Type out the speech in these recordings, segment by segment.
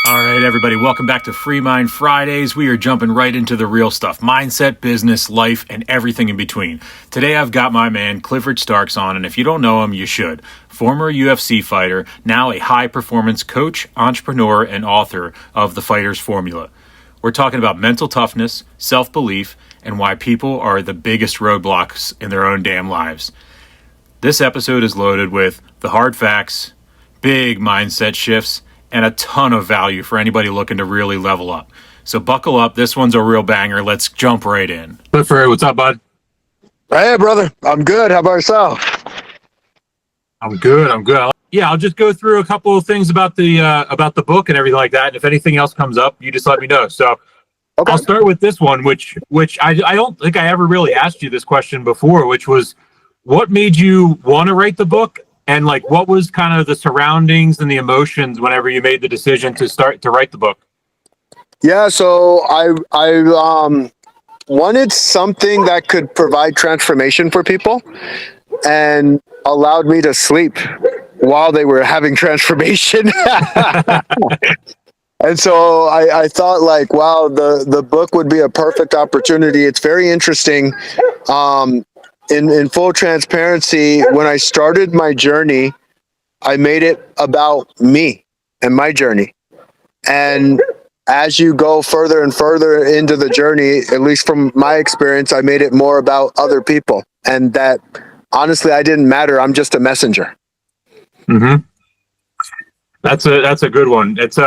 All right, everybody, welcome back to FreeMind Fridays. We are jumping right into the real stuff: mindset, business, life, and everything in between. Today, I've got my man, Clifford Starks, on, and if you don't know him, you should. Former UFC fighter, now a high-performance coach, entrepreneur, and author of The Fighter's Formula. We're talking about mental toughness, self-belief, and why people are the biggest roadblocks in their own damn lives. This episode is loaded with the hard facts, big mindset shifts, and a ton of value for anybody looking to really level up. So buckle up. This one's a real banger. Let's jump right in. Clifford, what's up, bud? Hey, brother. I'm good. How about yourself? I'm good. I'll just go through a couple of things about the book and everything like that. And if anything else comes up, you just let me know. So okay. I'll start with this one, which I don't think I ever really asked you this question before, which was, what made you want to write the book? And like, what was kind of the surroundings and the emotions whenever you made the decision to start to write the book? Yeah, so I wanted something that could provide transformation for people and allowed me to sleep while they were having transformation. And so I thought, like, wow, the book would be a perfect opportunity. It's very interesting. In full transparency, when I started my journey, I made it about me and my journey. And as you go further and further into the journey, at least from my experience, I made it more about other people. And that, honestly, I didn't matter. I'm just a messenger. Mm-hmm. That's a good one. It's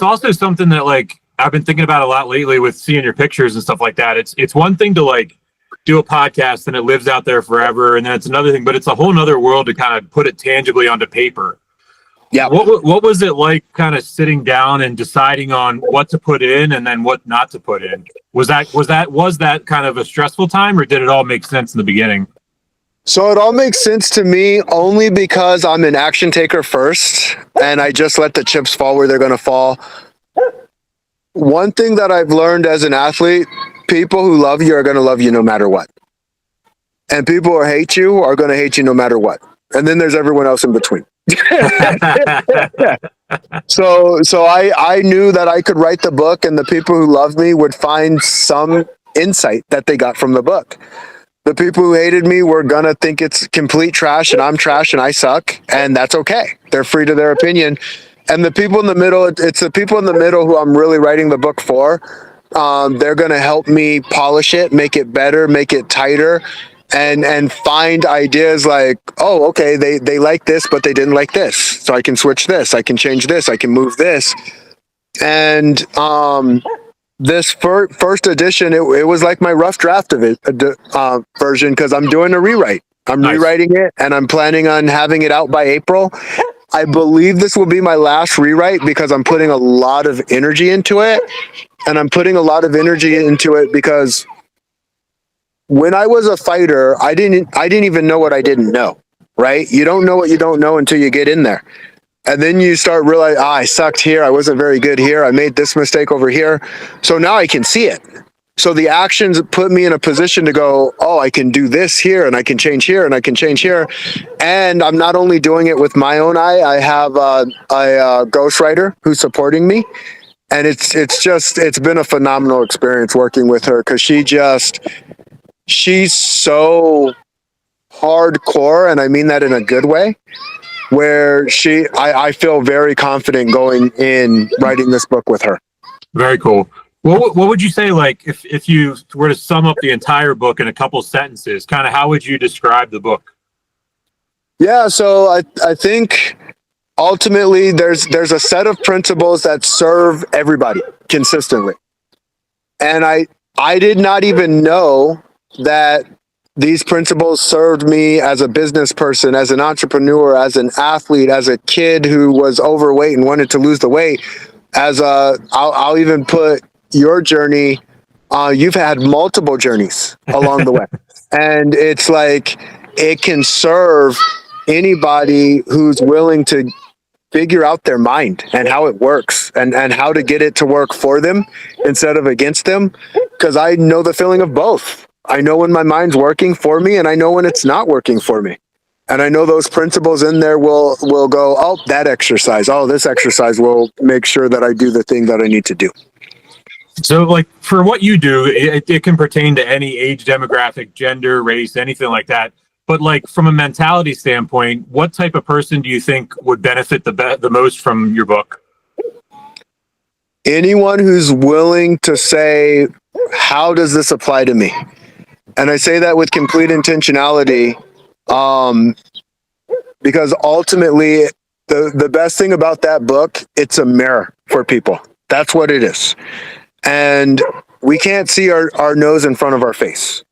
also something that, like, I've been thinking about a lot lately with seeing your pictures and stuff like that. It's one thing to like do a podcast and it lives out there forever, and then it's another thing, but it's a whole nother world to kind of put it tangibly onto paper. Yeah. What was it like, kind of sitting down and deciding on what to put in and then what not to put in? Was that kind of a stressful time, or did it all make sense in the beginning? So it all makes sense to me only because I'm an action taker first, and I just let the chips fall where they're going to fall. One thing that I've learned as an athlete, people who love you are going to love you no matter what. And people who hate you are going to hate you no matter what. And then there's everyone else in between. So I knew that I could write the book, and the people who love me would find some insight that they got from the book. The people who hated me were going to think it's complete trash and I'm trash and I suck, and that's okay. They're free to their opinion. And the people in the middle, it's the people in the middle who I'm really writing the book for. They're going to help me polish it, make it better, make it tighter, and find ideas like, oh, okay, they like this, but they didn't like this. So I can switch this, I can change this, I can move this. And this first edition, it was like my rough draft of it version, because I'm doing a rewrite. I'm Nice. rewriting it, and I'm planning on having it out by April. I believe this will be my last rewrite because I'm putting a lot of energy into it. And I'm putting a lot of energy into it because when I was a fighter, I didn't even know what I didn't know, right? You don't know what you don't know until you get in there. And then you start realizing, I sucked here. I wasn't very good here. I made this mistake over here. So now I can see it. So the actions put me in a position to go, oh, I can do this here, and I can change here, and I can change here. And I'm not only doing it with my own eye. I have a ghostwriter who's supporting me. And it's been a phenomenal experience working with her, because she's so hardcore, and I mean that in a good way, where I feel very confident going in writing this book with her. Very cool. What would you say, like, if you were to sum up the entire book in a couple sentences, kind of how would you describe the book? Yeah, so I think ultimately there's a set of principles that serve everybody consistently. And I did not even know that these principles served me as a business person, as an entrepreneur, as an athlete, as a kid who was overweight and wanted to lose the weight. I'll even put your journey. You've had multiple journeys along the way, and it's like it can serve anybody who's willing to figure out their mind and how it works, and how to get it to work for them instead of against them. Because I know the feeling of both. I know when my mind's working for me, and I know when it's not working for me. And I know those principles in there will go, oh, that exercise, oh, this exercise will make sure that I do the thing that I need to do. So, like, for what you do, it can pertain to any age demographic, gender, race, anything like that. But, like, from a mentality standpoint, what type of person do you think would benefit the most from your book? Anyone who's willing to say, how does this apply to me? And I say that with complete intentionality, because ultimately, the best thing about that book, it's a mirror for people. That's what it is. And we can't see our nose in front of our face.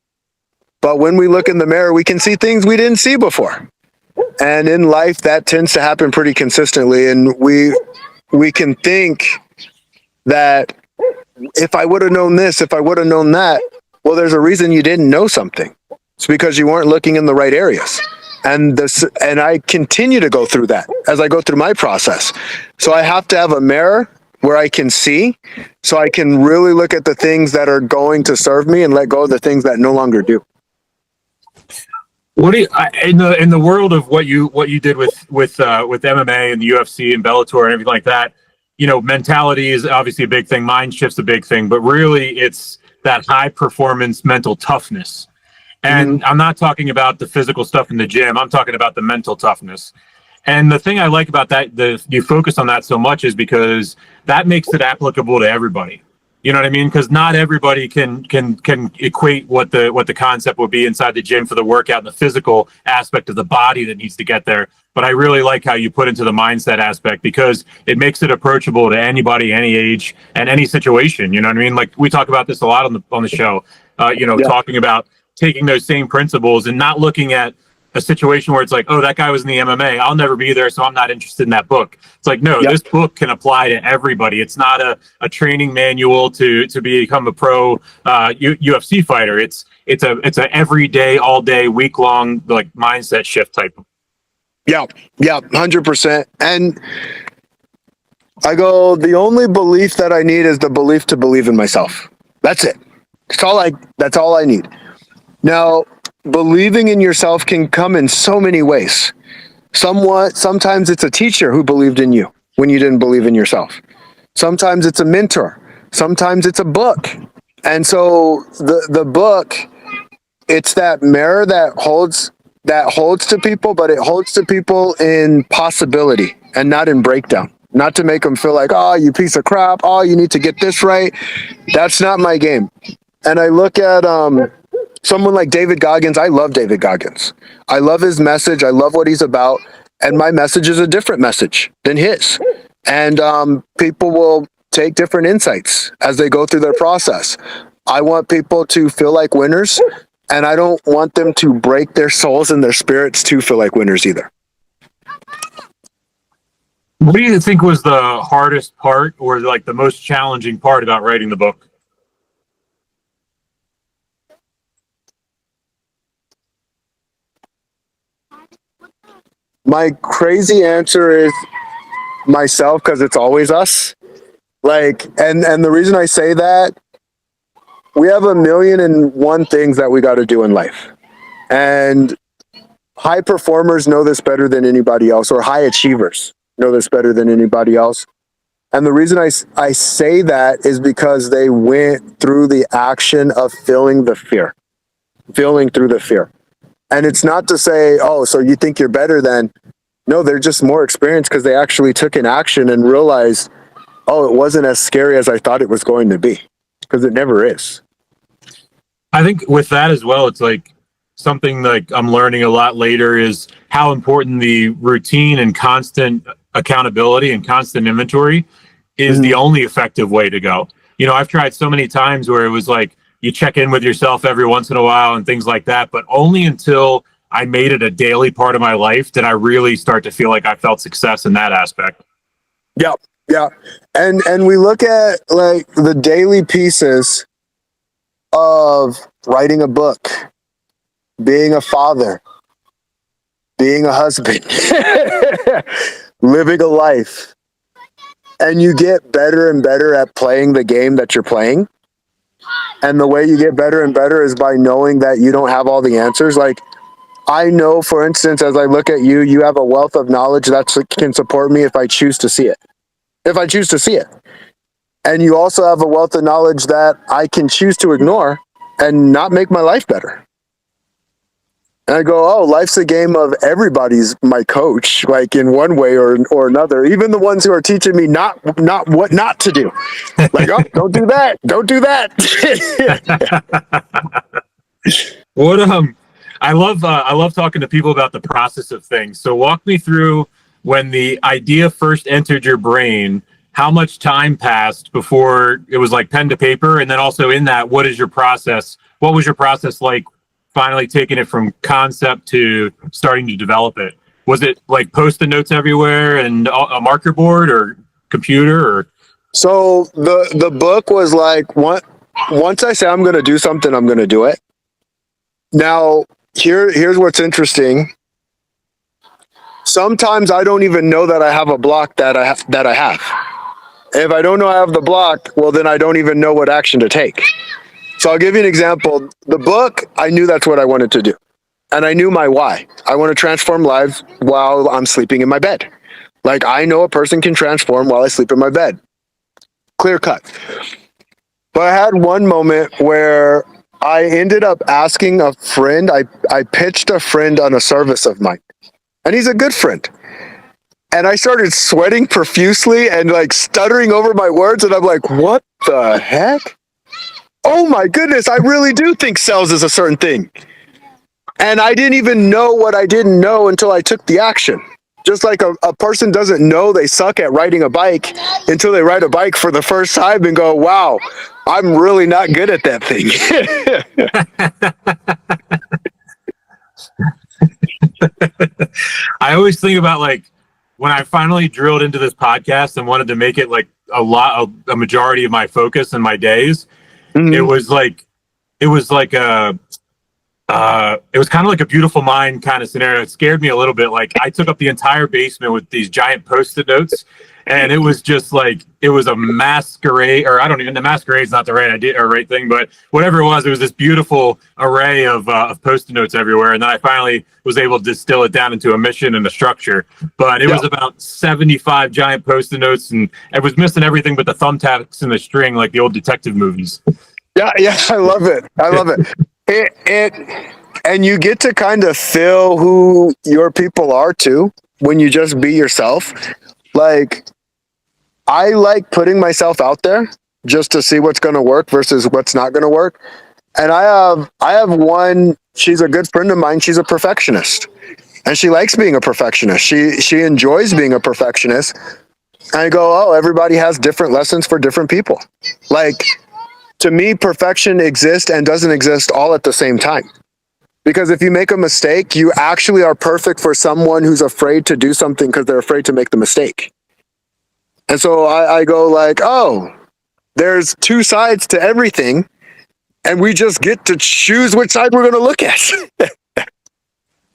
But when we look in the mirror, we can see things we didn't see before. And in life, that tends to happen pretty consistently. And we can think that if I would have known this, if I would have known that, well, there's a reason you didn't know something. It's because you weren't looking in the right areas. And I continue to go through that as I go through my process. So I have to have a mirror where I can see, so I can really look at the things that are going to serve me and let go of the things that no longer do. What do you, in the world of what you did with MMA and the UFC and Bellator and everything like that? You know, mentality is obviously a big thing. Mind shift's a big thing, but really it's that high performance mental toughness. And I'm not talking about the physical stuff in the gym. I'm talking about the mental toughness. And the thing I like about that, you focus on that so much, is because that makes it applicable to everybody. You know what I mean? Because not everybody can equate what the concept would be inside the gym for the workout and the physical aspect of the body that needs to get there. But I really like how you put into the mindset aspect, because it makes it approachable to anybody, any age, and any situation. You know what I mean? Like, we talk about this a lot on the show. Talking about taking those same principles and not looking at a situation where it's like, oh, that guy was in the MMA, I'll never be there, so I'm not interested in that book. It's like, no, This book can apply to everybody. It's not a training manual to become a pro UFC fighter. It's a everyday, all day, week long, like, mindset shift type. Yeah, 100%. And I go, the only belief that I need is the belief to believe in myself. That's it. That's all I need. Now, believing in yourself can come in so many ways. Sometimes it's a teacher who believed in you when you didn't believe in yourself. Sometimes it's a mentor. Sometimes it's a book. And so the book, it's that mirror that holds to people, but it holds to people in possibility and not in breakdown. Not to make them feel like, oh, you piece of crap. Oh, you need to get this right. That's not my game. And I look at someone like David Goggins. I love David Goggins. I love his message. I love what he's about. And my message is a different message than his. And people will take different insights as they go through their process. I want people to feel like winners, and I don't want them to break their souls and their spirits to feel like winners either. What do you think was the hardest part, or like the most challenging part about writing the book? My crazy answer is myself, because it's always us. And the reason I say that, we have 1,000,001 things that we got to do in life. And high performers know this better than anybody else, or high achievers know this better than anybody else. And the reason I say that is because they went through the action of feeling through the fear. And it's not to say, oh, so you think you're better than. No, they're just more experienced because they actually took an action and realized, oh, it wasn't as scary as I thought it was going to be, because it never is. I think with that as well, it's like something like I'm learning a lot later is how important the routine and constant accountability and constant inventory is the only effective way to go. You know, I've tried so many times where it was like you check in with yourself every once in a while and things like that, but only until I made it a daily part of my life did I really start to feel like I felt success in that aspect. Yeah. And we look at like the daily pieces of writing a book, being a father, being a husband, living a life. And you get better and better at playing the game that you're playing. And the way you get better and better is by knowing that you don't have all the answers. Like, I know, for instance, as I look at you, you have a wealth of knowledge that can support me if I choose to see it. If I choose to see it. And you also have a wealth of knowledge that I can choose to ignore and not make my life better. And I go, oh, life's a game of everybody's my coach, like in one way or another. Even the ones who are teaching me not what not to do. Like, oh, don't do that. Don't do that. What I love talking to people about the process of things. So walk me through when the idea first entered your brain. How much time passed before it was like pen to paper, and then also in that, what is your process? What was your process like? Finally taking it from concept to starting to develop it. Was it like Post-it notes everywhere and a marker board or computer or? So the book was like, once I say I'm going to do something, I'm going to do it. Now, here's what's interesting. Sometimes I don't even know that I have a block that I have. If I don't know I have the block, well, then I don't even know what action to take. So I'll give you an example. The book, I knew that's what I wanted to do. And I knew my why. I want to transform lives while I'm sleeping in my bed. Like, I know a person can transform while I sleep in my bed. Clear cut. But I had one moment where I ended up asking a friend, I pitched a friend on a service of mine. And he's a good friend. And I started sweating profusely and like stuttering over my words. And I'm like, what the heck? Oh my goodness, I really do think sales is a certain thing. And I didn't even know what I didn't know until I took the action. Just like a person doesn't know they suck at riding a bike until they ride a bike for the first time and go, wow, I'm really not good at that thing. I always think about like when I finally drilled into this podcast and wanted to make it like a majority of my focus in my days. Mm-hmm. It was kind of like a Beautiful Mind kind of scenario. It scared me a little bit. Like I took up the entire basement with these giant Post-it notes, and it was just like it was a masquerade, or I don't even. The masquerade's not the right idea or right thing, but whatever it was this beautiful array of Post-it notes everywhere. And then I finally was able to distill it down into a mission and a structure. But it was about 75 giant Post-it notes, and I was missing everything but the thumbtacks and the string, like the old detective movies. Yeah, I love it. I love it. It and you get to kind of feel who your people are too when you just be yourself. Like, I like putting myself out there just to see what's going to work versus what's not going to work. And I have one. She's a good friend of mine. She's a perfectionist, and she likes being a perfectionist. She enjoys being a perfectionist. And I go, oh, everybody has different lessons for different people. Like, to me, perfection exists and doesn't exist all at the same time. Because if you make a mistake, you actually are perfect for someone who's afraid to do something because they're afraid to make the mistake. And so I go like, oh, there's two sides to everything, and we just get to choose which side we're going to look at.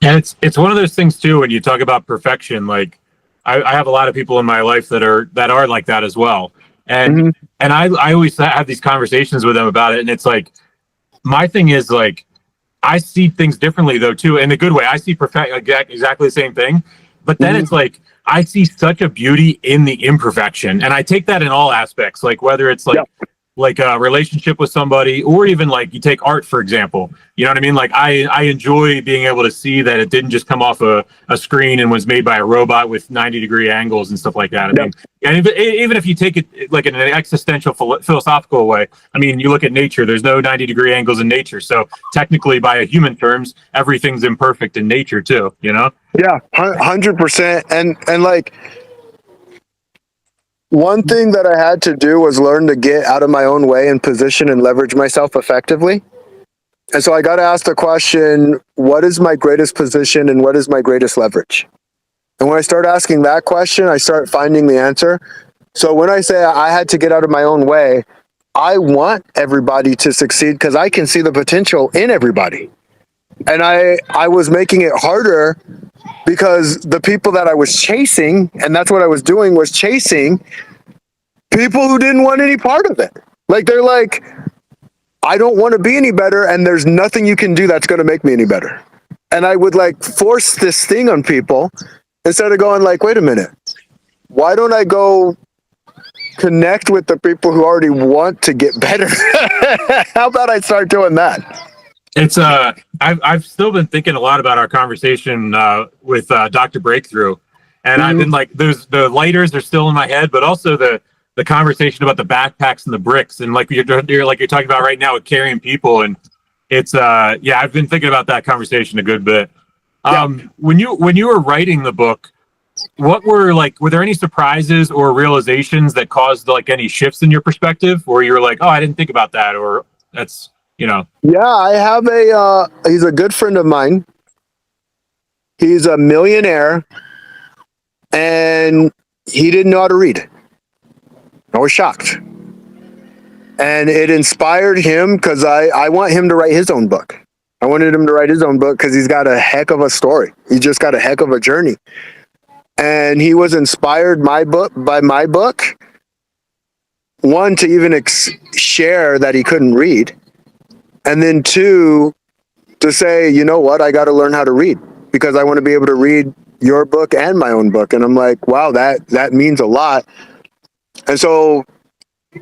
And it's one of those things too, when you talk about perfection, like I have a lot of people in my life that are like that as well. And mm-hmm. and I always have these conversations with them about it. And it's like, my thing is like, I see things differently though too, in a good way. I see exactly the same thing, but then mm-hmm. it's like, I see such a beauty in the imperfection. And I take that in all aspects, like whether it's like, like a relationship with somebody, or even like you take art, for example, you know what I mean? Like I enjoy being able to see that it didn't just come off a screen and was made by a robot with 90-degree angles and stuff like that. I mean, and even if you take it like in an existential philosophical way, I mean, you look at nature, there's no 90-degree angles in nature. So technically by a human terms, everything's imperfect in nature too, you know? Yeah, 100%. And like, one thing that I had to do was learn to get out of my own way and position and leverage myself effectively. And so I got to ask the question, what is my greatest position and what is my greatest leverage? And when I start asking that question, I start finding the answer. So when I say I had to get out of my own way, I want everybody to succeed because I can see the potential in everybody. And I was making it harder because the people that I was chasing, and that's what I was doing, was chasing people who didn't want any part of it. Like, they're like, I don't want to be any better, and there's nothing you can do that's going to make me any better. and I would like force this thing on people instead of going like, wait a minute, why don't I go connect with the people who already want to get better? How about I start doing that? It's I've still been thinking a lot about our conversation with Dr. Breakthrough, and I've been like, there's the lighters are still in my head, but also the conversation about the backpacks and the bricks, and like you're talking about right now with carrying people, and it's yeah, I've been thinking about that conversation a good bit. When you were writing the book, what were there any surprises or realizations that caused like any shifts in your perspective, or you were like, oh, I didn't think about that, or that's Yeah, I have he's a good friend of mine. He's a millionaire and he didn't know how to read. I was shocked. And it inspired him because I want him to write his own book. I wanted him to write his own book because he's got a heck of a story. He just got a heck of a journey. And he was inspired by my book. One, to even share that he couldn't read. And then two, to say, you know what, I got to learn how to read because I want to be able to read your book and my own book. And I'm like, wow, that means a lot. And so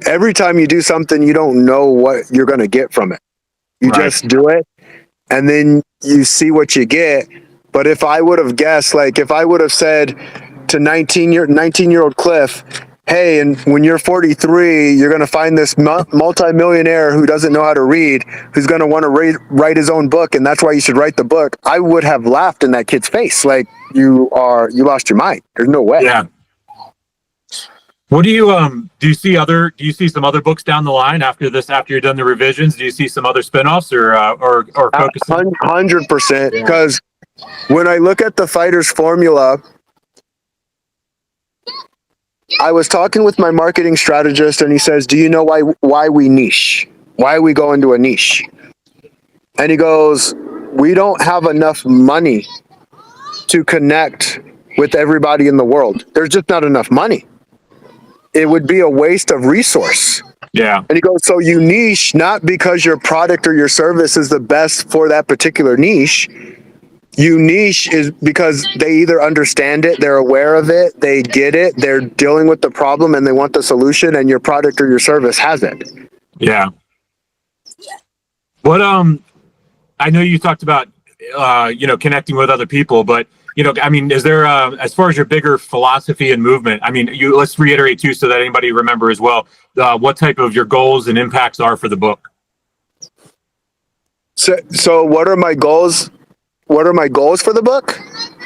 every time you do something, you don't know what you're going to get from it. You just do it and then you see what you get. But if I would have guessed, like if I would have said to 19-year-old Cliff, hey, and when you're 43, you're going to find this multimillionaire who doesn't know how to read, who's going to want to write his own book, and that's why you should write the book. I would have laughed in that kid's face, like you lost your mind. There's no way. Yeah. What do you see some other books down the line after you're done the revisions? Do you see some other spinoffs or focusing? 100%. Because when I look at the fighter's formula, I was talking with my marketing strategist and he says, do you know why we niche? Why we go into a niche? And he goes, we don't have enough money to connect with everybody in the world. There's just not enough money. It would be a waste of resource. Yeah. And he goes, so you niche not because your product or your service is the best for that particular niche. You niche is because they either understand it, they're aware of it, they get it, they're dealing with the problem and they want the solution, and your product or your service has it. Yeah. What I know you talked about connecting with other people, but I mean, is there as far as your bigger philosophy and movement? I mean, let's reiterate too, so that anybody remember as well, what type of your goals and impacts are for the book. So what are my goals? What are my goals for the book?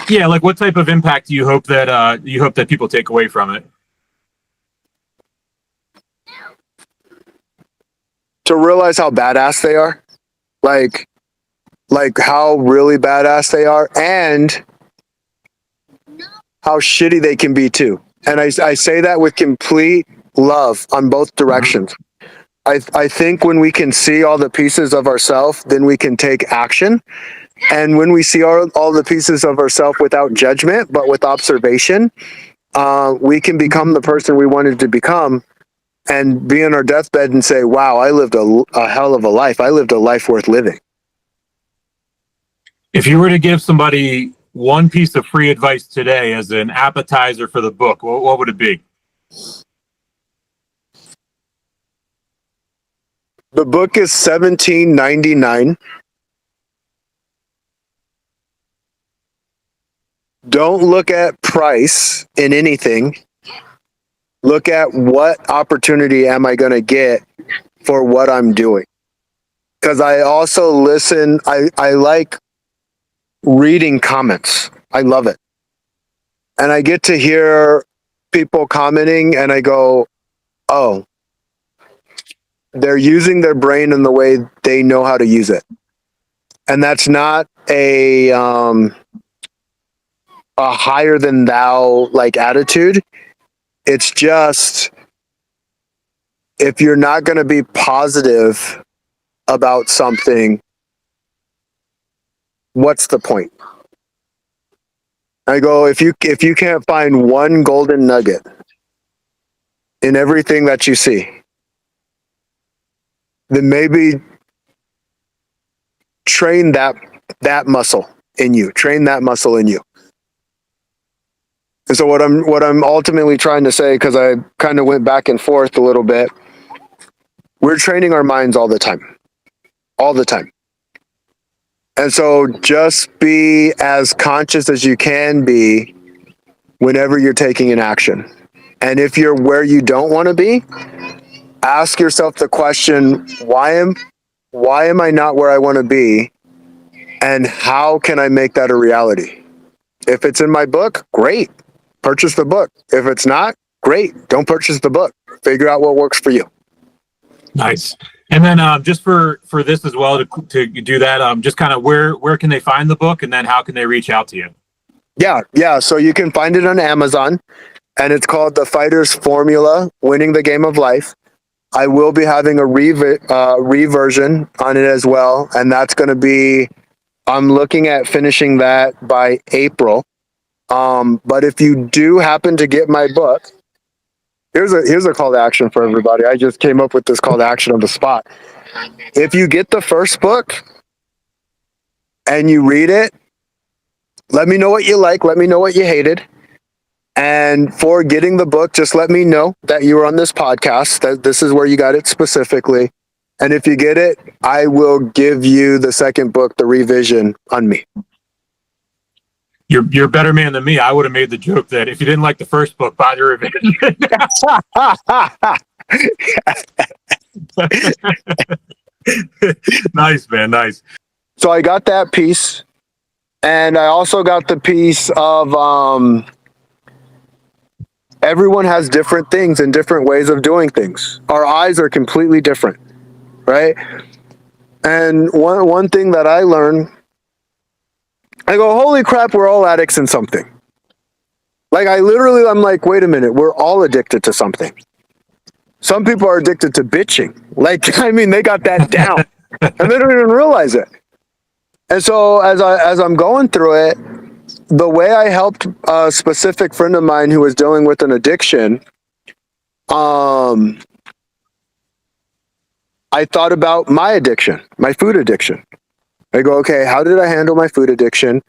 Yeah, like what type of impact do you hope that people take away from it? To realize how badass they are, like how really badass they are, and how shitty they can be too. And I say that with complete love on both directions. I think when we can see all the pieces of ourselves, then we can take action. And when we see all the pieces of ourselves without judgment, but with observation, we can become the person we wanted to become and be on our deathbed and say, wow, I lived a hell of a life. I lived a life worth living. If you were to give somebody one piece of free advice today as an appetizer for the book, what would it be? The book is $17.99. Don't look at price in anything. Look at what opportunity am I going to get for what I'm doing. Because I also listen, I like reading comments. I love it. And I get to hear people commenting and I go, oh, they're using their brain in the way they know how to use it. And that's not a higher than thou like attitude. It's just, if you're not going to be positive about something, what's the point? I go, if you can't find one golden nugget in everything that you see, then maybe train that muscle. in you, train that muscle in you. And so what I'm ultimately trying to say, because I kind of went back and forth a little bit, we're training our minds all the time. All the time. And so just be as conscious as you can be whenever you're taking an action. And if you're where you don't want to be, ask yourself the question, why am I not where I want to be? And how can I make that a reality? If it's in my book, great. Purchase the book. If it's not, great. Don't purchase the book. Figure out what works for you. Nice. And then just for this as well, to do that, just kind of where can they find the book, and then how can they reach out to you? Yeah. So you can find it on Amazon, and it's called The Fighter's Formula, Winning the Game of Life. I will be having a reversion on it as well, and that's going to be, I'm looking at finishing that by April. But if you do happen to get my book, here's a call to action for everybody. I just came up with this call to action on the spot. If you get the first book and you read it, let me know what you like. Let me know what you hated. And for getting the book, just let me know that you were on this podcast, that this is where you got it specifically. And if you get it, I will give you the second book, the revision on me. You're a better man than me. I would have made the joke that if you didn't like the first book, buy the revision. Nice, man. Nice. So I got that piece, and I also got the piece of everyone has different things and different ways of doing things. Our eyes are completely different, right? And one thing that I learned, I go, holy crap, we're all addicts in something. Like I'm like, wait a minute, we're all addicted to something. Some people are addicted to bitching. Like, I mean, they got that down and they don't even realize it. And so as I'm going through it, the way I helped a specific friend of mine who was dealing with an addiction, I thought about my addiction, my food addiction. I go, okay, how did I handle my food addiction?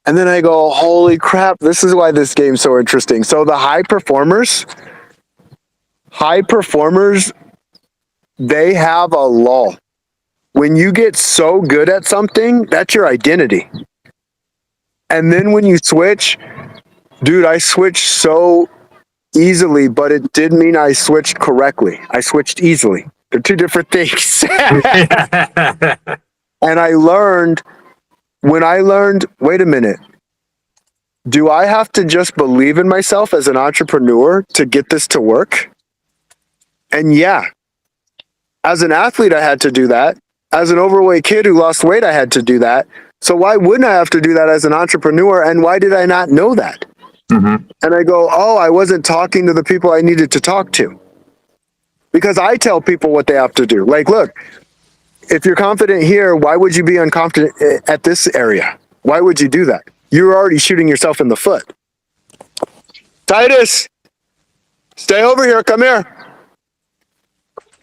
And then I go, holy crap, this is why this game's so interesting. So the high performers, they have a lull. When you get so good at something, that's your identity. And then when you switch, dude, I switched so easily, but it did mean I switched correctly. I switched easily. They're two different things. And when I learned, wait a minute, do I have to just believe in myself as an entrepreneur to get this to work? And yeah, as an athlete, I had to do that. As an overweight kid who lost weight, I had to do that. So why wouldn't I have to do that as an entrepreneur? And why did I not know that? Mm-hmm. And I go, oh, I wasn't talking to the people I needed to talk to. Because I tell people what they have to do. Like, look, if you're confident here, why would you be unconfident at this area? Why would you do that? You're already shooting yourself in the foot. Titus, stay over here. Come here.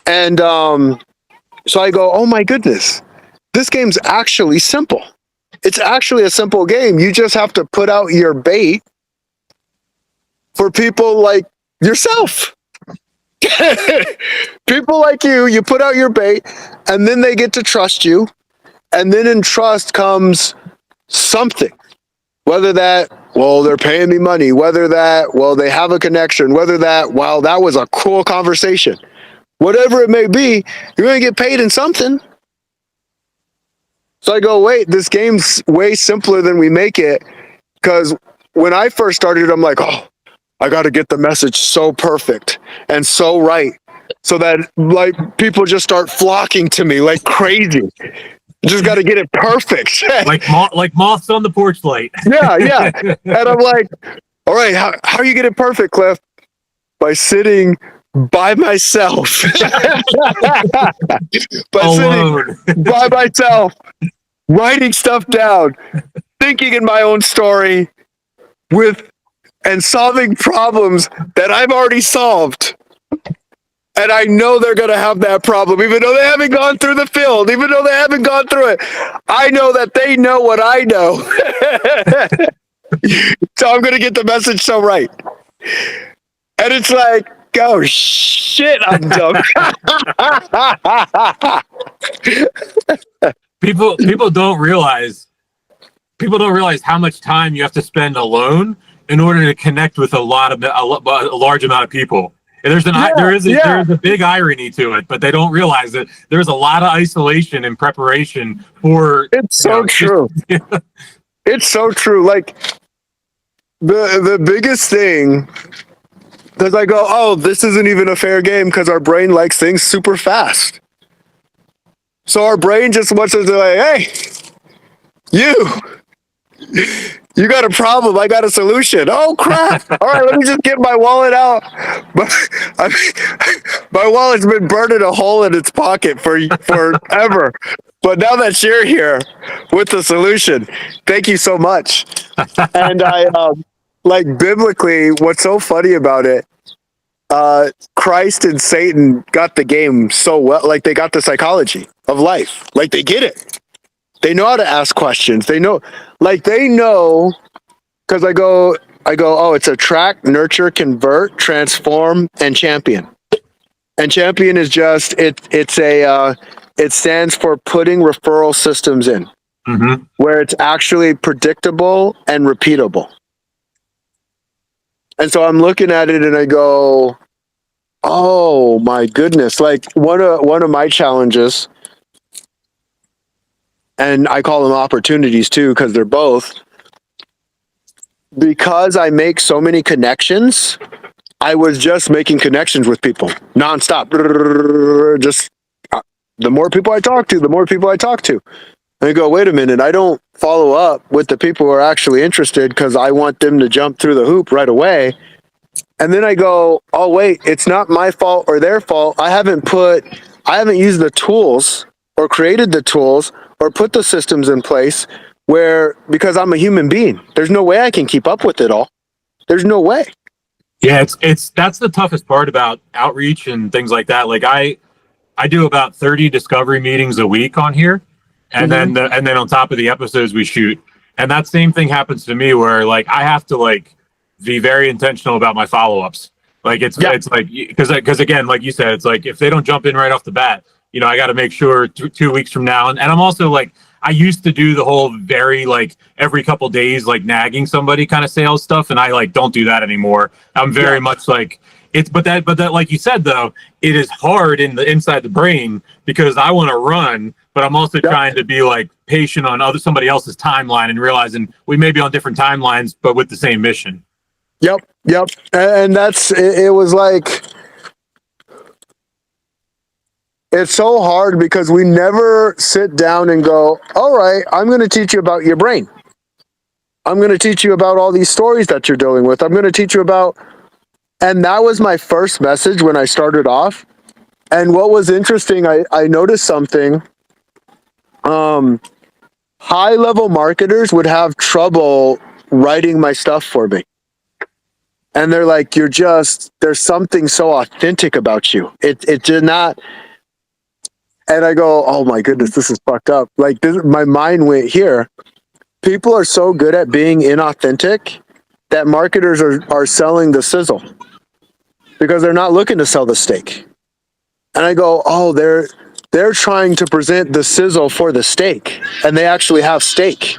And so I go, oh my goodness, this game's actually simple. It's actually a simple game. You just have to put out your bait for people like yourself. People like you put out your bait, and then they get to trust you. And then in trust comes something. Whether that, well, they're paying me money. Whether that, well, they have a connection. Whether that, wow, that was a cool conversation. Whatever it may be, you're going to get paid in something. So I go, wait, this game's way simpler than we make it. Because when I first started, I'm like, oh, I got to get the message so perfect and so right, so that like people just start flocking to me like crazy. Just got to get it perfect. like moths on the porch light. Yeah. And I'm like, all right, how you get it perfect, Cliff? By sitting by myself. Alone. Sitting by myself, writing stuff down, thinking in my own story and solving problems that I've already solved. And I know they're going to have that problem, even though they haven't gone through the field, even though they haven't gone through it. I know that they know what I know. So I'm going to get the message so right. And it's like, oh, shit, I'm dumb. People don't realize how much time you have to spend alone in order to connect with a large amount of people. And there is a big irony to it, but they don't realize that there's a lot of isolation and preparation for. It's so true. It's so true. Like the biggest thing, because I go, oh, this isn't even a fair game because our brain likes things super fast. So our brain just wants to say, hey, you got a problem. I got a solution. Oh, crap. All right, let me just get my wallet out. My wallet's been burning a hole in its pocket forever. But now that you're here with the solution, thank you so much. And like biblically, what's so funny about it, Christ and Satan got the game so well. Like they got the psychology of life. Like they get it. They know how to ask questions. They know, because I go, oh, it's attract, nurture, convert, transform, and champion. And champion is just, it stands for putting referral systems in, where it's actually predictable and repeatable. And so I'm looking at it and I go, oh my goodness. Like one of my challenges, and I call them opportunities too, because they're both, because I make so many connections, I was just making connections with people nonstop. Just the more people I talk to, And I go, wait a minute, I don't follow up with the people who are actually interested because I want them to jump through the hoop right away. And then I go, oh wait, it's not my fault or their fault. I haven't used the tools or created the tools or put the systems in place because I'm a human being. There's no way I can keep up with it all. There's no way. Yeah, that's the toughest part about outreach and things like that. Like I do about 30 discovery meetings a week on here. And then on top of the episodes we shoot. And that same thing happens to me where like I have to like be very intentional about my follow-ups. Like it's like, because again, like you said, it's like if they don't jump in right off the bat, I got to make sure 2 weeks from now. And I'm also like, I used to do the whole very like every couple days, like nagging somebody kind of sales stuff. And I like, don't do that anymore. I'm very much like but that, like you said, though, it is hard inside the brain because I want to run, but I'm also trying to be like patient on somebody else's timeline and realizing we may be on different timelines, but with the same mission. Yep. And it was like, it's so hard because we never sit down and go, all right, I'm going to teach you about your brain. I'm going to teach you about all these stories that you're dealing with. I'm going to teach you about, and that was my first message when I started off. And what was interesting, I noticed something. High level marketers would have trouble writing my stuff for me. And they're like, there's something so authentic about you. It did not. And I go, oh my goodness, this is fucked up. Like my mind went here. People are so good at being inauthentic that marketers are selling the sizzle because they're not looking to sell the steak. And I go, oh, they're trying to present the sizzle for the steak, and they actually have steak.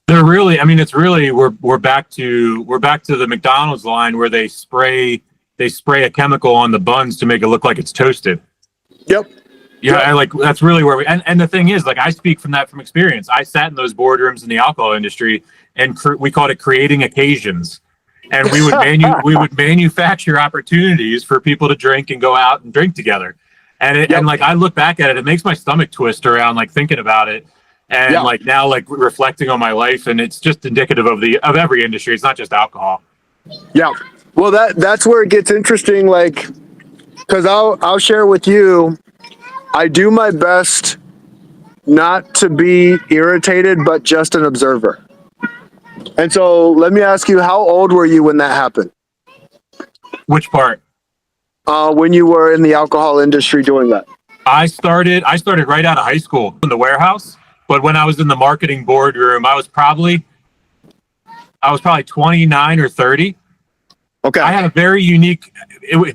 They're really, it's really, we're back to the McDonald's line where they spray a chemical on the buns to make it look like it's toasted. Yep. Yeah, like that's really where and the thing is, like I speak from experience. I sat in those boardrooms in the alcohol industry, and we called it creating occasions, and we would manufacture opportunities for people to drink and go out and drink together, and like I look back at it, it makes my stomach twist around like thinking about it, and like now like reflecting on my life, and it's just indicative of every industry. It's not just alcohol. Yeah, well that's where it gets interesting, like. Because I'll share with you, I do my best not to be irritated, but just an observer. And so let me ask you, how old were you when that happened? Which part? when you were in the alcohol industry doing that? I started right out of high school in the warehouse, but when I was in the marketing boardroom, I was probably 29 or 30. Okay. I had a very unique.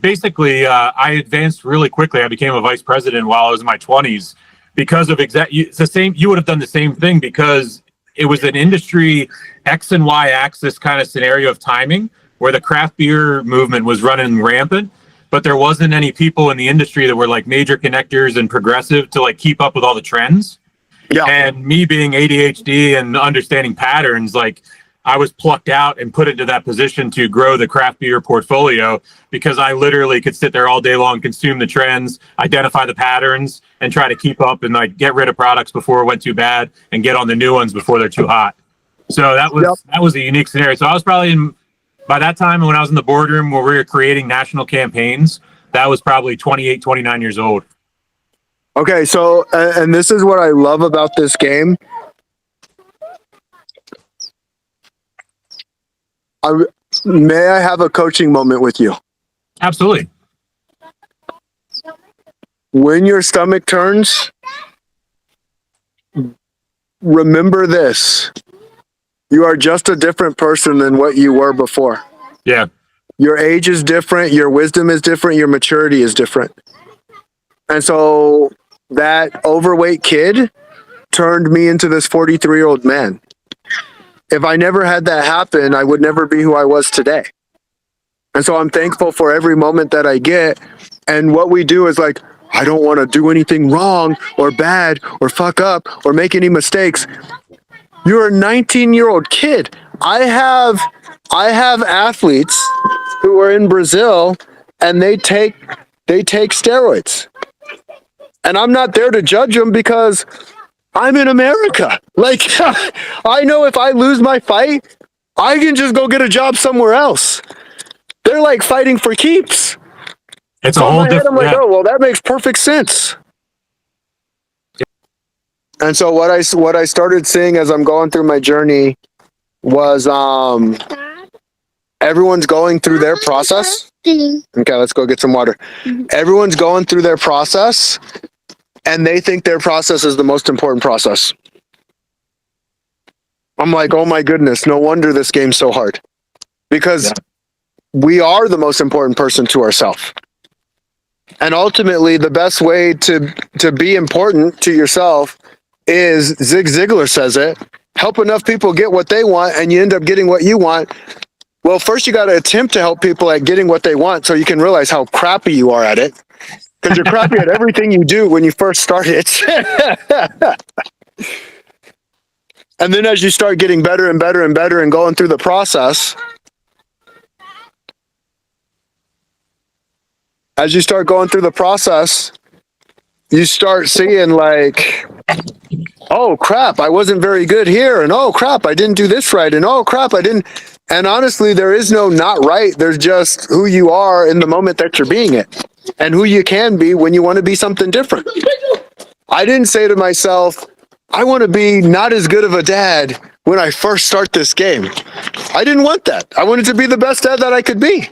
Basically, I advanced really quickly. I became a vice president while I was in my 20s because of it's the same. You would have done the same thing because it was an industry X and Y axis kind of scenario of timing where the craft beer movement was running rampant, but there wasn't any people in the industry that were like major connectors and progressive to like keep up with all the trends. Yeah. And me being ADHD and understanding patterns, like I was plucked out and put into that position to grow the craft beer portfolio because I literally could sit there all day long, consume the trends, identify the patterns, and try to keep up and like get rid of products before it went too bad and get on the new ones before they're too hot. So that was a unique scenario. So I was probably by that time when I was in the boardroom where we were creating national campaigns, that was probably 28, 29 years old. Okay, so and this is what I love about this game. May I have a coaching moment with you? Absolutely. When your stomach turns, remember this. You are just a different person than what you were before. Yeah. Your age is different, your wisdom is different, your maturity is different. And so that overweight kid turned me into this 43-year-old man. If I never had that happen, I would never be who I was today. And so I'm thankful for every moment that I get. And what we do is like, I don't want to do anything wrong or bad or fuck up or make any mistakes. You're a 19-year-old kid. I have athletes who are in Brazil and they take steroids. And I'm not there to judge them because I'm in America. Like, I know if I lose my fight, I can just go get a job somewhere else. They're like fighting for keeps. It's So a whole different. I'm like, oh, well, that makes perfect sense. And so what I started seeing as I'm going through my journey was everyone's going through their process. Okay, let's go get some water. Everyone's going through their process, and they think their process is the most important process. I'm like, oh my goodness, no wonder this game's so hard. Because we are the most important person to ourselves. And ultimately, the best way to be important to yourself is, Zig Ziglar says it, help enough people get what they want and you end up getting what you want. Well, first you got to attempt to help people at getting what they want so you can realize how crappy you are at it. Because you're crappy at everything you do when you first start it. And then as you start getting better and better and better and going through the process, you start seeing like, oh crap, I wasn't very good here. And oh crap, I didn't do this right. And oh crap, I didn't. And honestly, there is no not right. There's just who you are in the moment that you're being it and who you can be when you want to be something different. I didn't say to myself, I want to be not as good of a dad when I first start this game. I didn't want that. I wanted to be the best dad that I could be.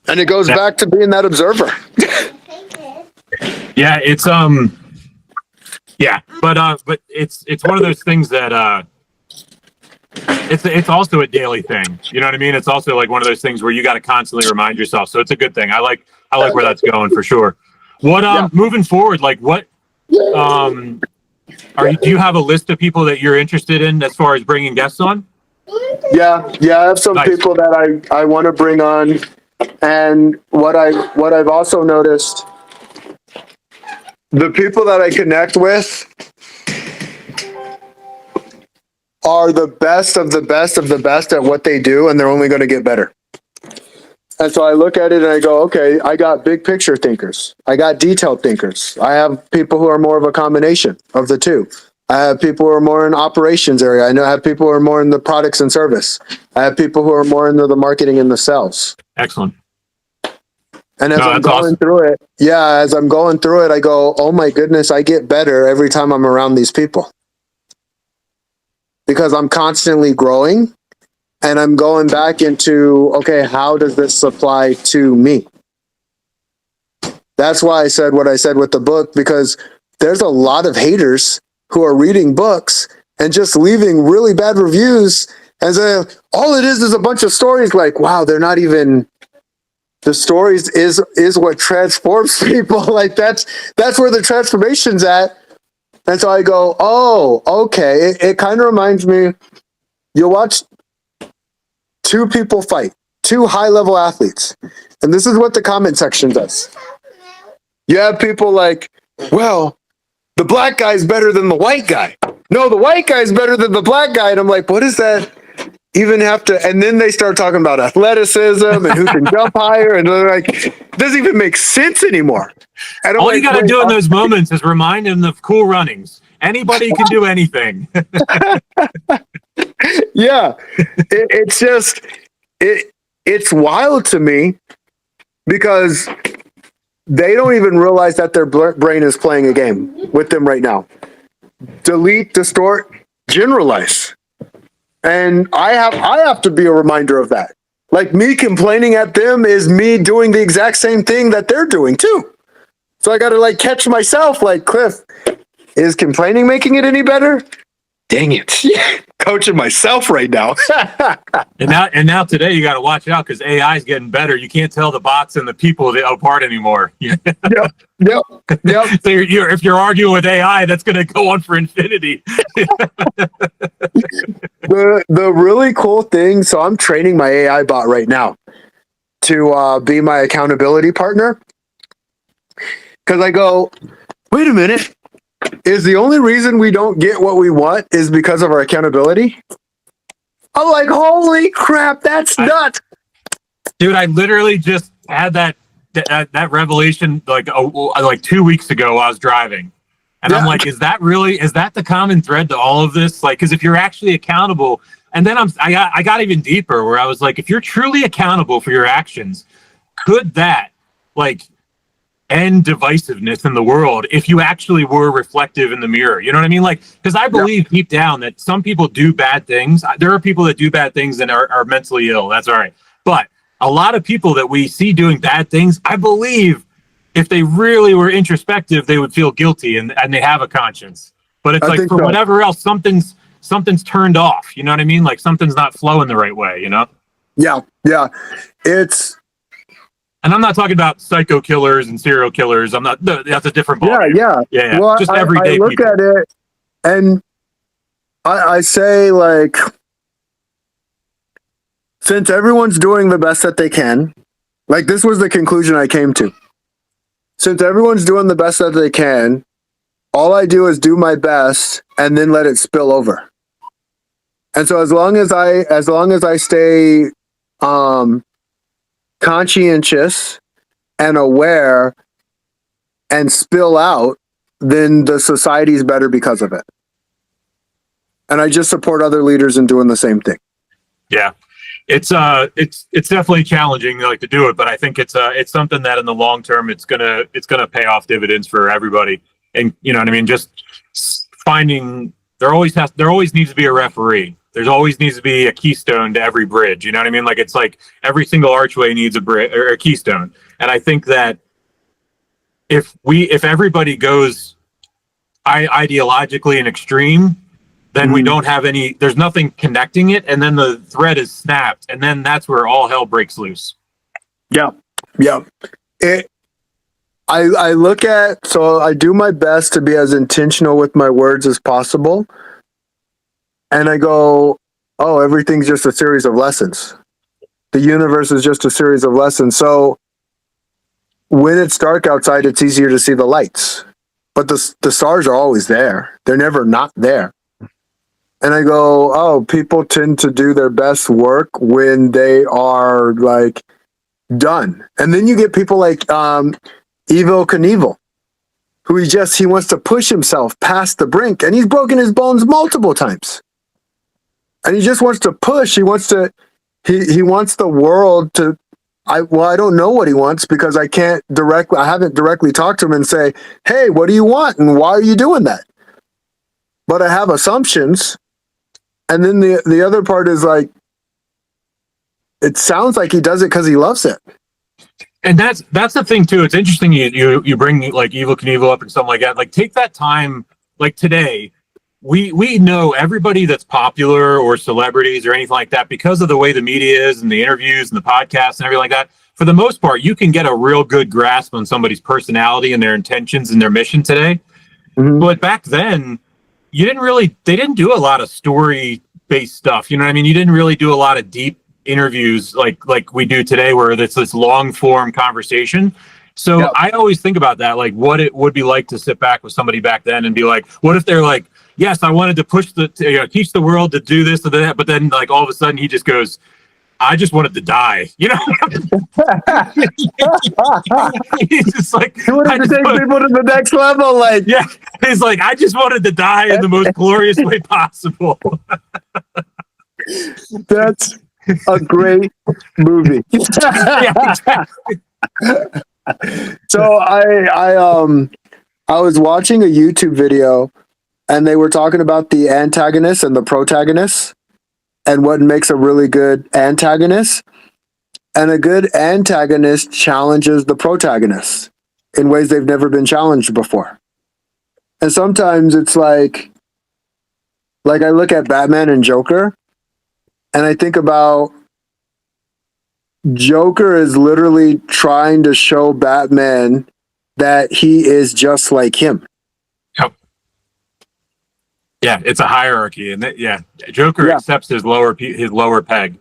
And it goes back to being that observer. Yeah, it's but it's one of those things that it's also a daily thing. You know what I mean? It's also like one of those things where you got to constantly remind yourself. So it's a good thing. I like where that's going for sure. What moving forward, like what do you have a list of people that you're interested in as far as bringing guests on? Yeah, I have some people that I want to bring on. And what I've also noticed, the people that I connect with are the best of the best of the best at what they do, and they're only going to get better. And so I look at it and I go, okay, I got big picture thinkers. I got detailed thinkers. I have people who are more of a combination of the two. I have people who are more in operations area. I have people who are more in the products and service. I have people who are more into the marketing and the sales. Excellent. And as I'm going through it, I go, oh my goodness, I get better every time I'm around these people. Because I'm constantly growing and I'm going back into, okay, how does this apply to me? That's why I said what I said with the book, because there's a lot of haters who are reading books and just leaving really bad reviews and say, all it is a bunch of stories. Like, wow, they're not even, the stories is what transforms people. Like that's where the transformation's at. And so I go, oh, okay. It kind of reminds me, you'll watch two people fight, two high-level athletes. And this is what the comment section does. You have people like, well, the black guy's better than the white guy. No, the white guy's better than the black guy. And I'm like, what does that even have to? And then they start talking about athleticism and who can jump higher. And they're like, it doesn't even make sense anymore. And I'm All like, you got to do in those moments is remind them of Cool Runnings. Anybody can do anything. Yeah, it's just, it's wild to me because they don't even realize that their brain is playing a game with them right now. Delete, distort, generalize. And I have to be a reminder of that. Like me complaining at them is me doing the exact same thing that they're doing too. So I got to like catch myself like, Cliff, is complaining making it any better? Dang it. Coaching myself right now. And now today you got to watch out because AI is getting better. You can't tell the bots and the people apart anymore. Yep. So if you're arguing with AI, that's going to go on for infinity. The really cool thing, so I'm training my AI bot right now to be my accountability partner. Because I go, wait a minute. Is the only reason we don't get what we want is because of our accountability? I'm like, holy crap, that's nuts. Dude, I literally just had that revelation like 2 weeks ago while I was driving. And I'm like, is that the common thread to all of this? Like, because if you're actually accountable, and then I got even deeper where I was like, if you're truly accountable for your actions, could that like end divisiveness in the world if you actually were reflective in the mirror? You know what I mean? Like, because I believe deep down that some people do bad things. There are people that do bad things and are mentally ill. That's all right. But a lot of people that we see doing bad things, I believe if they really were introspective, they would feel guilty and they have a conscience. But it's like for whatever else, something's turned off. You know what I mean? Like something's not flowing the right way, you know? Yeah. And I'm not talking about psycho killers and serial killers. That's a different ballgame. Yeah. Well, just everyday I look people. at it and I say, like, since everyone's doing the best that they can, like this was the conclusion I came to. Since everyone's doing the best that they can, all I do is do my best and then let it spill over. And so as long as I stay conscientious and aware and spill out, then the society is better because of it. And I just support other leaders in doing the same thing. Yeah. It's definitely challenging like to do it, but I think it's something that in the long term it's gonna pay off dividends for everybody. And you know what I mean? Just finding there always needs to be a referee. There's always needs to be a keystone to every bridge. You know what I mean? Like it's like every single archway needs a bridge or a keystone. And I think that if everybody goes ideologically an extreme, then we don't have there's nothing connecting it, and then the thread is snapped, and then that's where all hell breaks loose. Yeah. I look at, so I do my best to be as intentional with my words as possible. And I go, oh, everything's just a series of lessons. The universe is just a series of lessons. So when it's dark outside, it's easier to see the lights. But the stars are always there. They're never not there. And I go, oh, people tend to do their best work when they are like done. And then you get people like Evel Knievel, who he wants to push himself past the brink, and he's broken his bones multiple times. And he just wants to push. He wants the world to, I don't know what he wants because I haven't directly talked to him and say, hey, what do you want? And why are you doing that? But I have assumptions. And then the other part is like, it sounds like he does it because he loves it. And that's the thing too. It's interesting you bring like Evel Knievel up and something like that. Like take that time, like today, we know everybody that's popular or celebrities or anything like that because of the way the media is and the interviews and the podcasts and everything like that. For the most part, you can get a real good grasp on somebody's personality and their intentions and their mission today. Mm-hmm. But back then, they didn't do a lot of story based stuff. You know what I mean? You didn't really do a lot of deep interviews like we do today, where it's this long form conversation. So yep. I always think about that, like what it would be like to sit back with somebody back then and be like, what if they're like, yes, I wanted to teach the world to do this or that, but then like all of a sudden he just goes, I just wanted to die, you know? He's just like, he wanted to take people to the next level. Like, yeah, he's like, I just wanted to die in the most glorious way possible. That's a great movie. Yeah, exactly. So I was watching a YouTube video and they were talking about the antagonist and the protagonist and what makes a really good antagonist. And a good antagonist challenges the protagonist in ways they've never been challenged before. And sometimes it's like I look at Batman and Joker and I think about Joker is literally trying to show Batman that he is just like him. Yep. Yeah, it's a hierarchy, and Joker accepts his lower peg.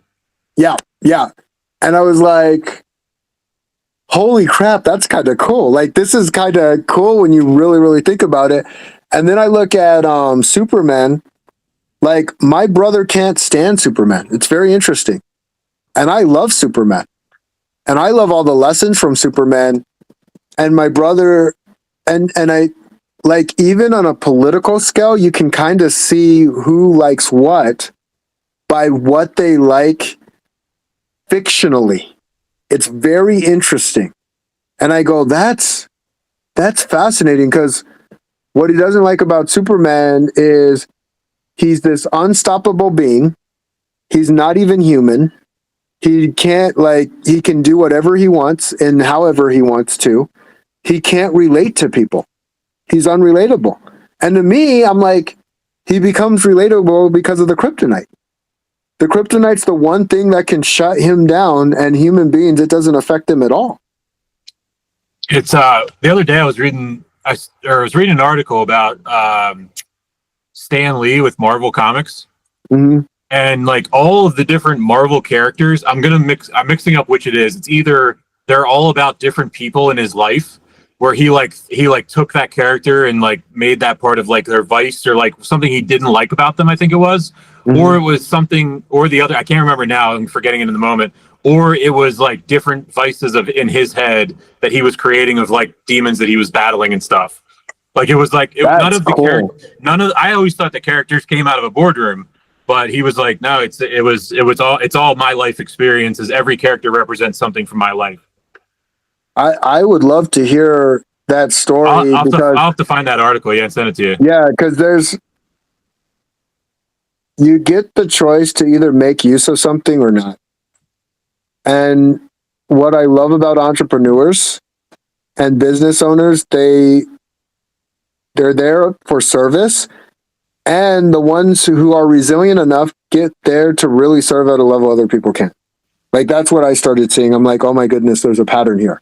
Yeah. And I was like, holy crap, that's kind of cool. Like, this is kind of cool when you really, really think about it. And then I look at Superman. Like, my brother can't stand Superman. It's very interesting. And I love Superman. And I love all the lessons from Superman. And my brother, and I, like, even on a political scale, you can kind of see who likes what by what they like fictionally. It's very interesting. And I go, that's fascinating, because what he doesn't like about Superman is he's this unstoppable being. He's not even human. He can't, he can do whatever he wants and however he wants to. He can't relate to people. He's unrelatable. And to me, I'm like, he becomes relatable because of the kryptonite. The kryptonite's the one thing that can shut him down, and human beings, it doesn't affect them at all. It's the other day I was reading an article about Stan Lee with Marvel Comics. Mm-hmm. And like all of the different Marvel characters, I'm mixing up which it is. It's either they're all about different people in his life, where he took that character and like made that part of like their vice or like something he didn't like about them, I think it was. Mm-hmm. Or it was something, or the other, I can't remember now, I'm forgetting it in the moment. Or it was like different vices in his head that he was creating of like demons that he was battling and stuff. Like it was like I always thought the characters came out of a boardroom. But he was like, no, it's all my life experiences. Every character represents something from my life. I would love to hear that story. I'll have to find that article, and send it to you. Yeah, because you get the choice to either make use of something or not. And what I love about entrepreneurs and business owners, they're there for service. And the ones who are resilient enough get there to really serve at a level other people can't. Like, that's what I started seeing. I'm like, oh my goodness, there's a pattern here.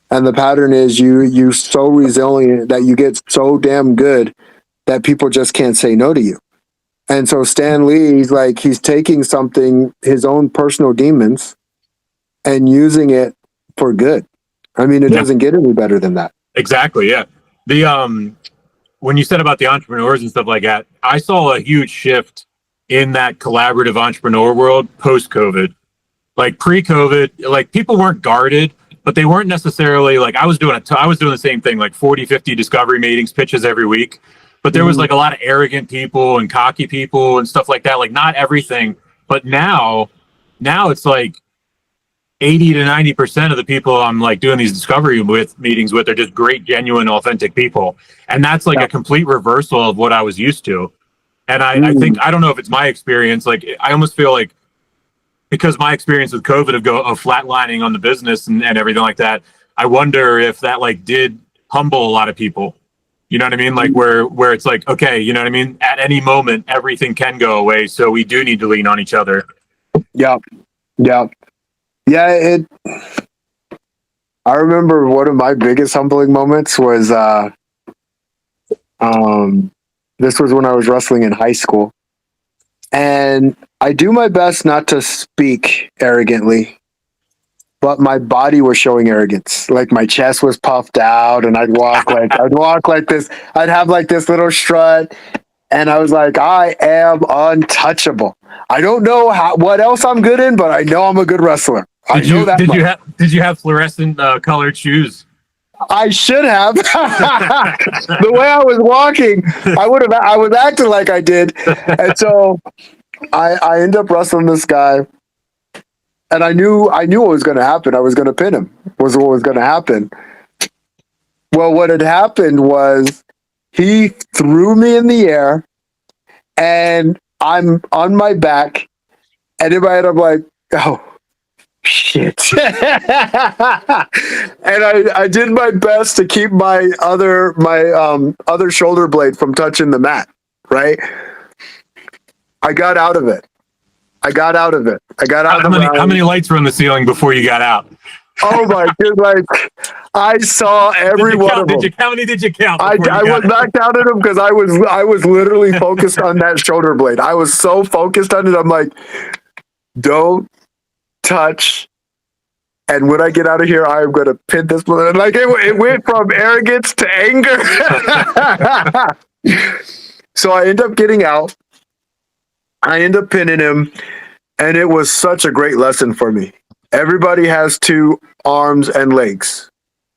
And the pattern is you're so resilient that you get so damn good that people just can't say no to you. And so Stan Lee, he's taking something, his own personal demons, and using it for good. I mean, it doesn't get any better than that. Exactly, yeah. When you said about the entrepreneurs and stuff like that, I saw a huge shift in that collaborative entrepreneur world post-COVID. Like pre-COVID, like people weren't guarded, but they weren't necessarily like, I was doing the same thing, like 40, 50 discovery meetings, pitches every week. But there was like a lot of arrogant people and cocky people and stuff like that. Like not everything, but now it's like 80 to 90% of the people I'm like doing these discovery meetings with are just great, genuine, authentic people. And that's like a complete reversal of what I was used to. And I think, I don't know if it's my experience. Like, I almost feel like because my experience with COVID of flatlining on the business and everything like that, I wonder if that like did humble a lot of people. You know what I mean? Like where it's like, okay, you know what I mean? At any moment, everything can go away. So we do need to lean on each other. Yeah. Yeah. Yeah. I remember one of my biggest humbling moments was, this was when I was wrestling in high school, and I do my best not to speak arrogantly, but my body was showing arrogance. Like my chest was puffed out, and I'd walk like this. I'd have like this little strut, and I was like, I am untouchable. I don't know what else I'm good in, but I know I'm a good wrestler. Did you have fluorescent colored shoes? I should have. The way I was walking, I was acting like I did, and so I end up wrestling this guy, and I knew what was going to happen. I was going to pin him. Was what was going to happen. Well, what had happened was he threw me in the air, and I'm on my back, and in my head I'm like, oh shit. And I did my best to keep my other shoulder blade from touching the mat, right? I got out of it. How many lights were on the ceiling before you got out? Oh my god! Like I saw every one of them. How many did you count? I was not counting them because I was literally focused on that shoulder blade. I was so focused on it. I'm like, don't touch. And when I get out of here, I'm going to pin this one. Like it went from arrogance to anger. So I end up getting out. I end up pinning him. And it was such a great lesson for me. Everybody has 2 arms and legs.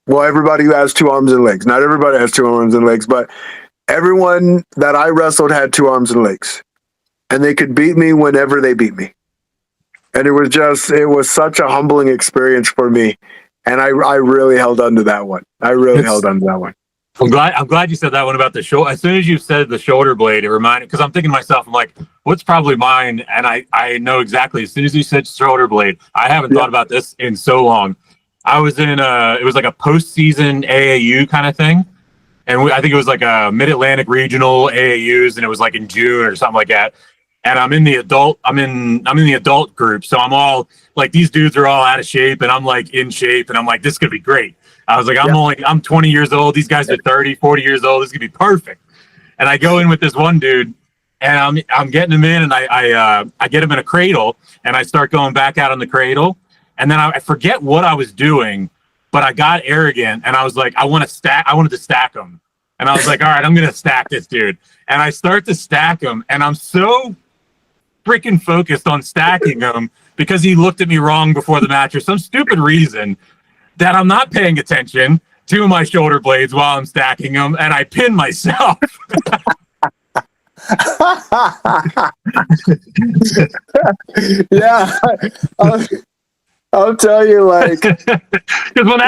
Well, everybody has 2 arms and legs. Not everybody has 2 arms and legs, but everyone that I wrestled had 2 arms and legs. And they could beat me whenever they beat me. And it was such a humbling experience for me. And I really held on to that one. I'm glad you said that one about the shoulder. As soon as you said the shoulder blade, it reminded, because I'm thinking to myself, I'm like, what's probably mine? And I know exactly. As soon as you said shoulder blade, I haven't thought about this in so long. I was in it was like a postseason AAU kind of thing. And I think it was like a Mid-Atlantic regional AAUs, and it was like in June or something like that. And I'm in the adult group. So I'm all like, these dudes are all out of shape, and I'm like in shape, and I'm like, this could be great. I was like, I'm 20 years old. These guys are 30, 40 years old. This could be perfect. And I go in with this one dude, and I'm getting him in, and I get him in a cradle, and I start going back out on the cradle. And then I forget what I was doing, but I got arrogant, and I was like, I wanted to stack him. And I was like, all right, I'm going to stack this dude. And I start to stack him, and I'm so freaking focused on stacking him because he looked at me wrong before the match or some stupid reason that I'm not paying attention to my shoulder blades while I'm stacking them, and I pin myself. Yeah, I'll tell you, like, because when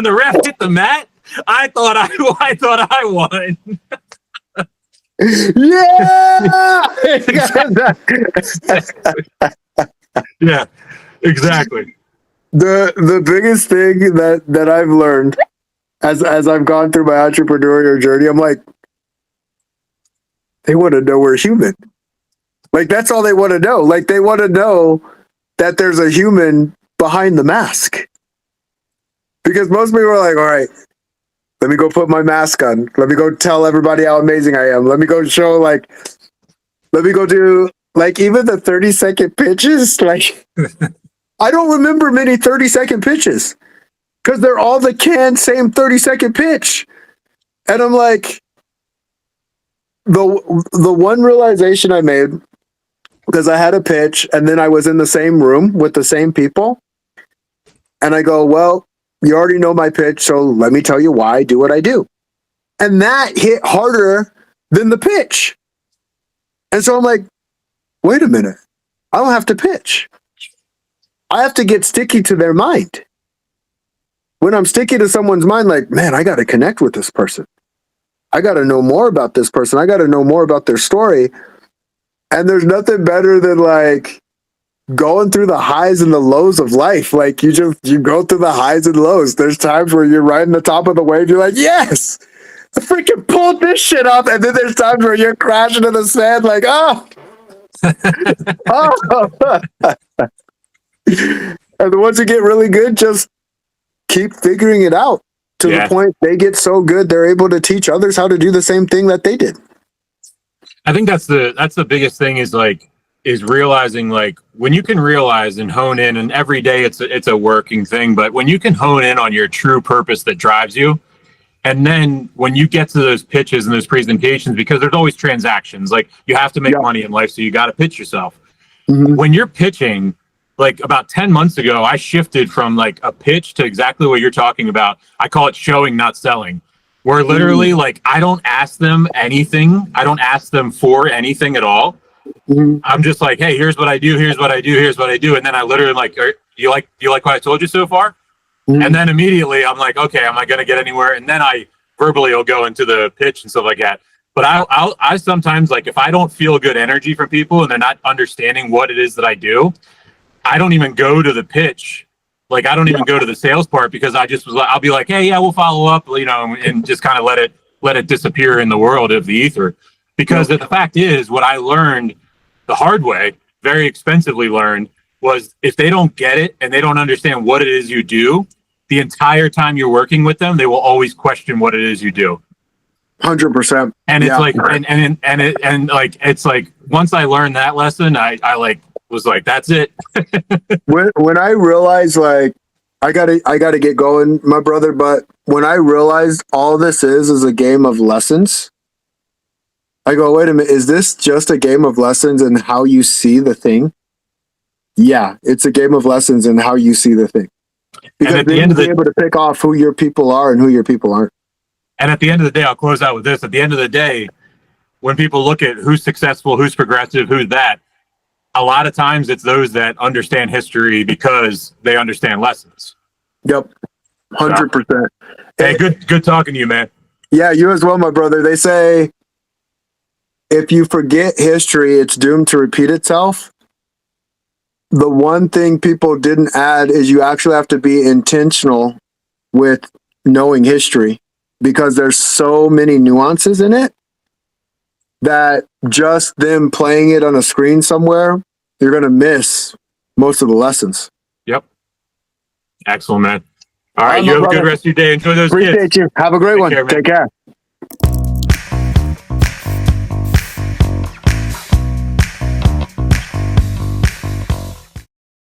the ref hit the mat, I thought I won. Yeah. Yeah, exactly. The biggest thing that I've learned as I've gone through my entrepreneurial journey, I'm like, they want to know we're human. Like, that's all they want to know. Like, they want to know that there's a human behind the mask. Because most people are like, all right, let me go put my mask on. Let me go tell everybody how amazing I am. Let me go show, like, let me go do, like, even the 30-second pitches. Like, I don't remember many 30-second pitches because they're all the same 30-second pitch. And I'm like, the one realization I made, because I had a pitch and then I was in the same room with the same people. And I go, well, you already know my pitch, so let me tell you why I do what I do. And that hit harder than the pitch. And so I'm like, wait a minute. I don't have to pitch. I have to get sticky to their mind. When I'm sticky to someone's mind, like, man, I got to connect with this person. I got to know more about this person. I got to know more about their story. And there's nothing better than, like, going through the highs and the lows of life. Like you go through the highs and lows. There's times where you're riding the top of the wave. You're like, yes, I freaking pulled this shit off. And then there's times where you're crashing in the sand like, oh. Oh. And the ones that get really good just keep figuring it out to the point they get so good they're able to teach others how to do the same thing that they did. I think that's the biggest thing is realizing, like, when you can realize and hone in, and every day it's a working thing, but when you can hone in on your true purpose that drives you, and then when you get to those pitches and those presentations, because there's always transactions, like you have to make money in life, so you got to pitch yourself. When you're pitching, like about 10 months ago, I shifted from like a pitch to exactly what you're talking about. I call it showing, not selling, where literally like I don't ask them anything. I don't ask them for anything at all. I'm just like, hey, here's what I do. Here's what I do. Here's what I do. And then I literally like, do you like what I told you so far? And then immediately I'm like, okay, am I going to get anywhere? And then I verbally will go into the pitch and stuff like that. But I sometimes, like, if I don't feel good energy from people and they're not understanding what it is that I do, I don't even go to the pitch. Like, I don't even go to the sales part, because I'll be like, hey, yeah, we'll follow up, you know, and just kind of let it disappear in the world of the ether. Because the fact is, what I learned the hard way, very expensively learned, was if they don't get it and they don't understand what it is you do, the entire time you're working with them, they will always question what it is you do. 100%. And it's like, and like, it's like, once I learned that lesson, I like was like, that's it. when I realized, like, I gotta get going, my brother, but when I realized all this is a game of lessons, I go, wait a minute, is this just a game of lessons in how you see the thing? Yeah, it's a game of lessons in how you see the thing. Because and at the end of the, able to pick off who your people are and who your people aren't. And at the end of the day, I'll close out with this. At the end of the day, when people look at who's successful, who's progressive, who's that, a lot of times it's those that understand history because they understand lessons. Yep. 100%. Hey, good talking to you, man. Yeah, you as well, my brother. They say if you forget history, it's doomed to repeat itself. The one thing people didn't add is you actually have to be intentional with knowing history, because there's so many nuances in it that just them playing it on a screen somewhere, you're going to miss most of the lessons. Yep. Excellent, man. All right, you have a good rest of your day. Enjoy those kids. Appreciate you. Have a great one. Take care.